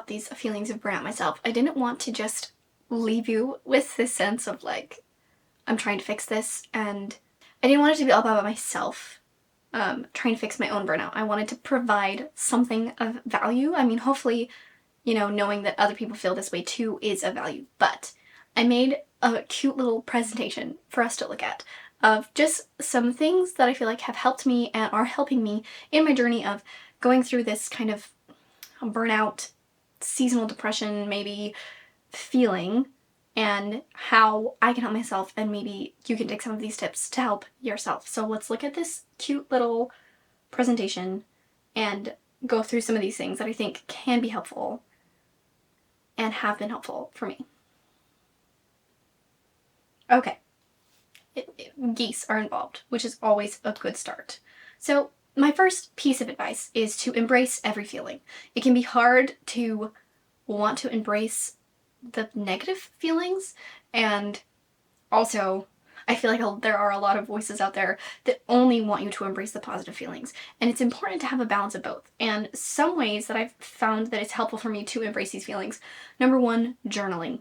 these feelings of burnout myself, I didn't want to just leave you with this sense of like, I'm trying to fix this, and I didn't want it to be all about myself trying to fix my own burnout. I wanted to provide something of value. I mean, hopefully, you know, knowing that other people feel this way too is of value, but I made a cute little presentation for us to look at of just some things that I feel like have helped me and are helping me in my journey of going through this kind of burnout, seasonal depression, maybe feeling, and how I can help myself, and maybe you can take some of these tips to help yourself. So let's look at this cute little presentation and go through some of these things that I think can be helpful and have been helpful for me. Okay. Geese are involved, which is always a good start. So my first piece of advice is to embrace every feeling. It can be hard to want to embrace the negative feelings, and also I feel like there are a lot of voices out there that only want you to embrace the positive feelings, and it's important to have a balance of both. And some ways that I've found that it's helpful for me to embrace these feelings: number one, journaling.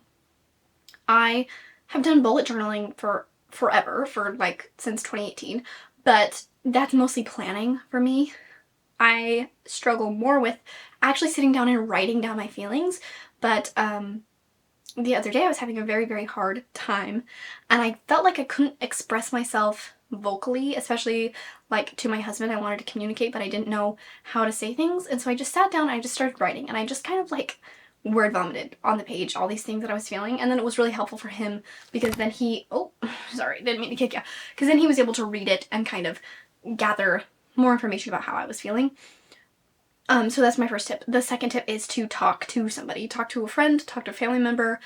I have done bullet journaling for forever, for like since 2018, but that's mostly planning for me. I struggle more with actually sitting down and writing down my feelings, but the other day I was having a very, very hard time, and I felt like I couldn't express myself vocally, especially like to my husband. I wanted to communicate, but I didn't know how to say things, and so I just sat down and I just started writing, and I just kind of like word vomited on the page all these things that I was feeling. And then it was really helpful for him because then he, oh, sorry, didn't mean to kick you, because then he was able to read it and kind of gather more information about how I was feeling. So that's my first tip. The second tip is to talk to somebody. Talk to a friend, talk to a family member,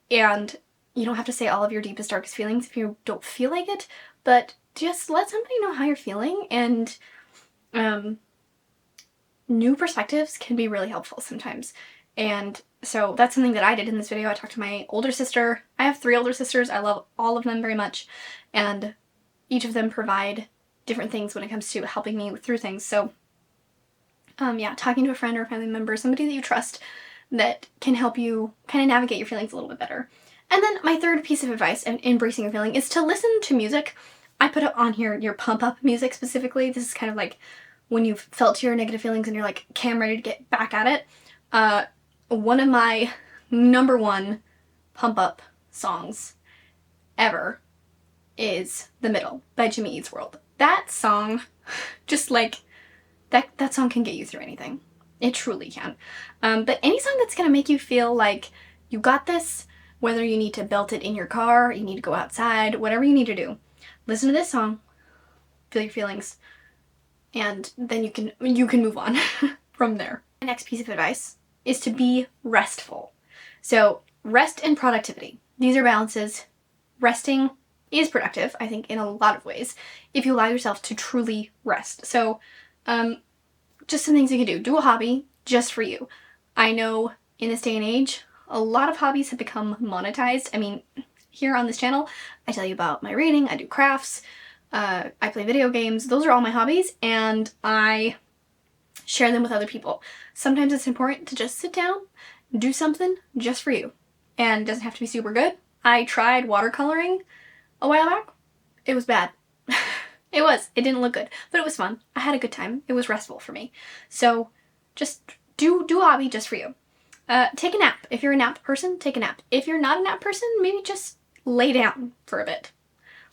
and you don't have to say all of your deepest, darkest feelings if you don't feel like it, but just let somebody know how you're feeling, and new perspectives can be really helpful sometimes. And so that's something that I did in this video. I talked to my older sister. I have 3 older sisters. I love all of them very much, and each of them provide different things when it comes to helping me through things. So yeah, talking to a friend or a family member, somebody that you trust that can help you kind of navigate your feelings a little bit better. And then my third piece of advice in embracing your feeling is to listen to music. I put it on here your pump up music specifically. This is kind of like when you've felt your negative feelings and you're like, okay, I'm ready to get back at it. One of my number one pump up songs ever is The Middle by Jimmy Eats World. That song, just like, that song can get you through anything. It truly can. But any song that's gonna make you feel like you got this, whether you need to belt it in your car, you need to go outside, whatever you need to do, listen to this song, feel your feelings, and then you can move on from there. My next piece of advice is to be restful. So rest and productivity. These are balances. Resting is productive, I think, in a lot of ways, if you allow yourself to truly rest. So just some things you can do. Do a hobby just for you. I know in this day and age, a lot of hobbies have become monetized. I mean, here on this channel, I tell you about my reading, I do crafts, I play video games. Those are all my hobbies, and I share them with other people. Sometimes it's important to just sit down, do something just for you. And it doesn't have to be super good. I tried watercoloring a while back. It was bad. It didn't look good, but it was fun. I had a good time. It was restful for me. So just do a hobby just for you. Take a nap. If you're a nap person, take a nap. If you're not a nap person, maybe just lay down for a bit.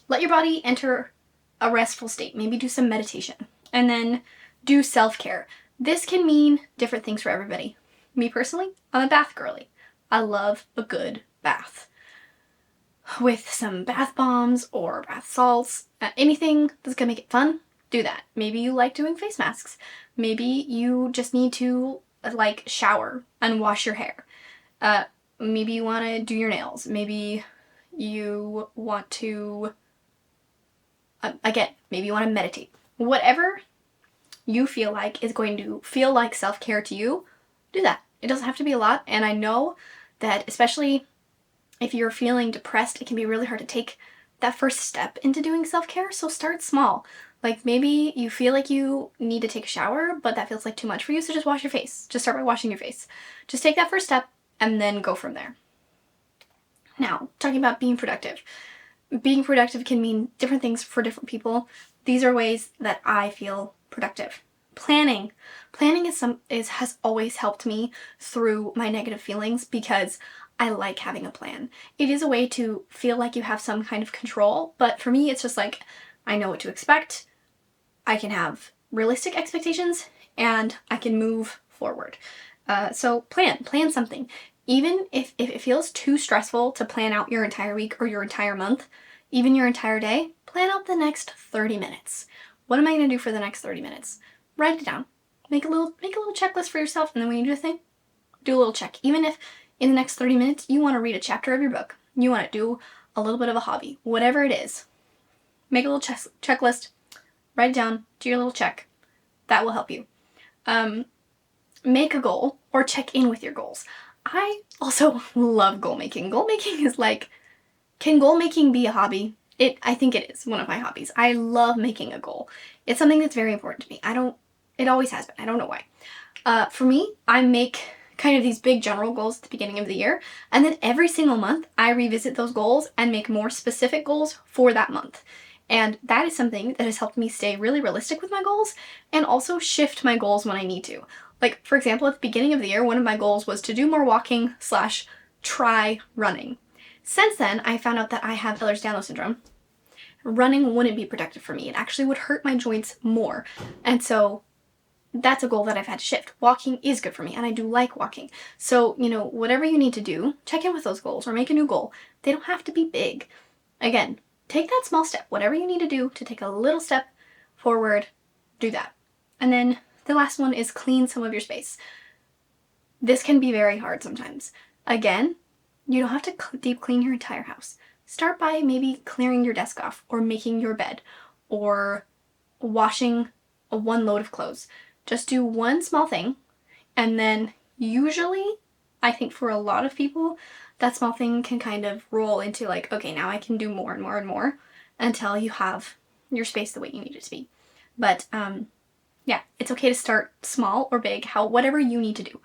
Let your body enter a restful state. Maybe do some meditation. And then do self-care. This can mean different things for everybody. Me personally, I'm a bath girly. I love a good bath. With some bath bombs or bath salts, anything that's gonna make it fun, do that. Maybe you like doing face masks. Maybe you just need to like shower and wash your hair. Maybe you want to do your nails. Maybe you want to, again, maybe you want to meditate. Whatever you feel like is going to feel like self-care to you, do that. It doesn't have to be a lot, and I know that especially if you're feeling depressed, it can be really hard to take that first step into doing self-care, so start small. Like maybe you feel like you need to take a shower, but that feels like too much for you, so just wash your face. Just start by washing your face. Just take that first step and then go from there. Now, talking about being productive. Being productive can mean different things for different people. These are ways that I feel productive. Planning. Planning has always helped me through my negative feelings because I like having a plan. It is a way to feel like you have some kind of control, but for me it's just like I know what to expect. I can have realistic expectations and I can move forward. So plan something. Even if it feels too stressful to plan out your entire week or your entire month, even your entire day, plan out the next 30 minutes. What am I going to do for the next 30 minutes? Write it down. Make a little checklist for yourself, and then when you do a thing, do a little check. Even if in the next 30 minutes you want to read a chapter of your book, you want to do a little bit of a hobby, whatever it is, make a little checklist, write it down, do your little check. That will help you. Make a goal or check in with your goals. I also love goal making. Goal making is like, can goal making be a hobby? I think it is one of my hobbies. I love making a goal. It's something that's very important to me. It always has been. I don't know why. For me, I make kind of these big general goals at the beginning of the year, and then every single month I revisit those goals and make more specific goals for that month. And that is something that has helped me stay really realistic with my goals and also shift my goals when I need to. Like, for example, at the beginning of the year, one of my goals was to do more walking / try running. Since then, I found out that I have Ehlers-Danlos syndrome. Running wouldn't be productive for me. It actually would hurt my joints more. And so that's a goal that I've had to shift. Walking is good for me, and I do like walking. So, whatever you need to do, check in with those goals or make a new goal. They don't have to be big. Again, take that small step. Whatever you need to do to take a little step forward, do that. And then the last one is clean some of your space. This can be very hard sometimes. Again, you don't have to deep clean your entire house. Start by maybe clearing your desk off or making your bed or washing one load of clothes. Just do one small thing, and then usually, I think for a lot of people, that small thing can kind of roll into like, okay, now I can do more and more and more until you have your space the way you need it to be. But yeah, it's okay to start small or big, whatever you need to do.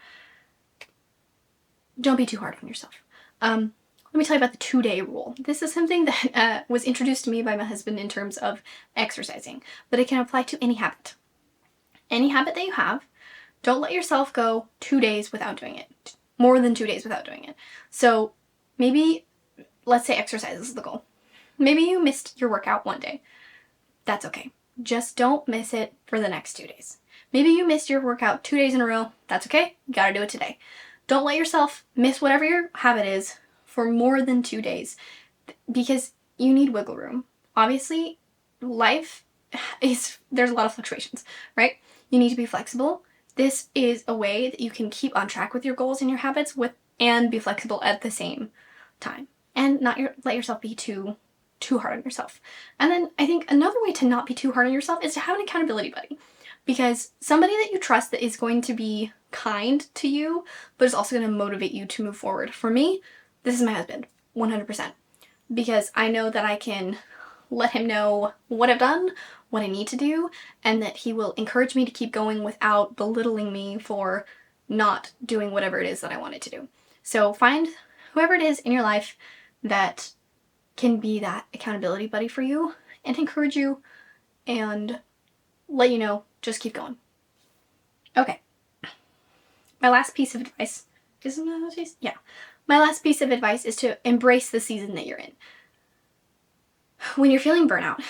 Don't be too hard on yourself. Let me tell you about the 2-day rule. This is something that was introduced to me by my husband in terms of exercising, but it can apply to any habit. Any habit that you have, don't let yourself go 2 days without doing it. More than 2 days without doing it. So maybe, let's say exercise is the goal. Maybe you missed your workout one day. That's okay. Just don't miss it for the next 2 days. Maybe you missed your workout 2 days in a row. That's okay. You gotta do it today. Don't let yourself miss whatever your habit is for more than 2 days because you need wiggle room. Obviously, there's a lot of fluctuations, right? You need to be flexible. This is a way that you can keep on track with your goals and your habits and be flexible at the same time and not let yourself be too hard on yourself. And then I think another way to not be too hard on yourself is to have an accountability buddy, because somebody that you trust that is going to be kind to you, but is also going to motivate you to move forward. For me, this is my husband, 100%, because I know that I can let him know what I've done, what I need to do, and that he will encourage me to keep going without belittling me for not doing whatever it is that I wanted to do. So find whoever it is in your life that can be that accountability buddy for you and encourage you and let you know, just keep going. Okay. My last piece of advice is to embrace the season that you're in. When you're feeling burnout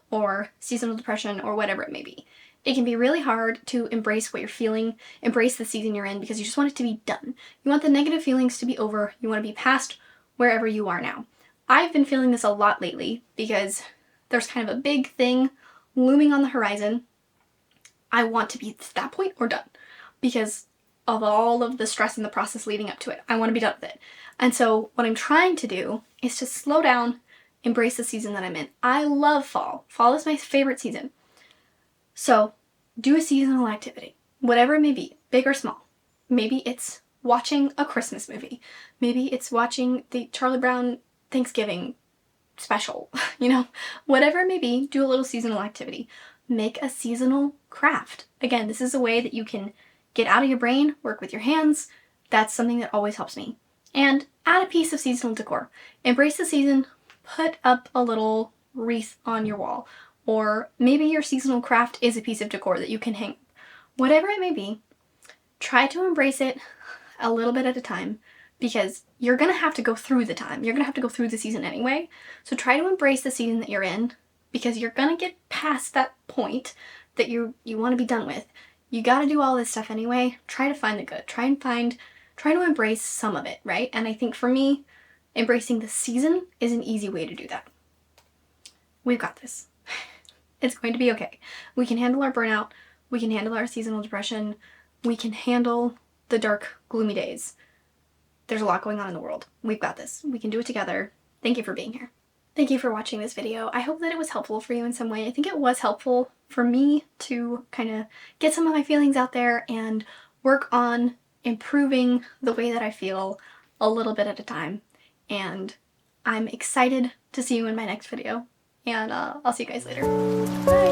or seasonal depression or whatever it may be, it can be really hard to embrace what you're feeling, embrace the season you're in, because you just want it to be done. You want the negative feelings to be over. You want to be past wherever you are now. I've been feeling this a lot lately because there's kind of a big thing looming on the horizon. I want to be at that point or done because of all of the stress and the process leading up to it. I want to be done with it. And so what I'm trying to do is to slow down, embrace the season that I'm in. I love fall. Fall is my favorite season. So do a seasonal activity, whatever it may be, big or small. Maybe it's watching a Christmas movie. Maybe it's watching the Charlie Brown Thanksgiving special, you know, whatever it may be, do a little seasonal activity. Make a seasonal craft. Again, this is a way that you can get out of your brain, work with your hands. That's something that always helps me. And add a piece of seasonal decor. Embrace the season, put up a little wreath on your wall. Or maybe your seasonal craft is a piece of decor that you can hang. Whatever it may be, try to embrace it a little bit at a time, because you're going to have to go through the time. You're going to have to go through the season anyway. So try to embrace the season that you're in, because you're going to get past that point that you want to be done with. You got to do all this stuff anyway. Try to find the good. Try to embrace some of it, right? And I think for me, embracing the season is an easy way to do that. We've got this. It's going to be okay. We can handle our burnout. We can handle our seasonal depression. We can handle the dark, gloomy days. There's a lot going on in the world. We've got this. We can do it together. Thank you for being here. Thank you for watching this video. I hope that it was helpful for you in some way. I think it was helpful for me to kind of get some of my feelings out there and work on improving the way that I feel a little bit at a time. And I'm excited to see you in my next video. And I'll see you guys later. Bye!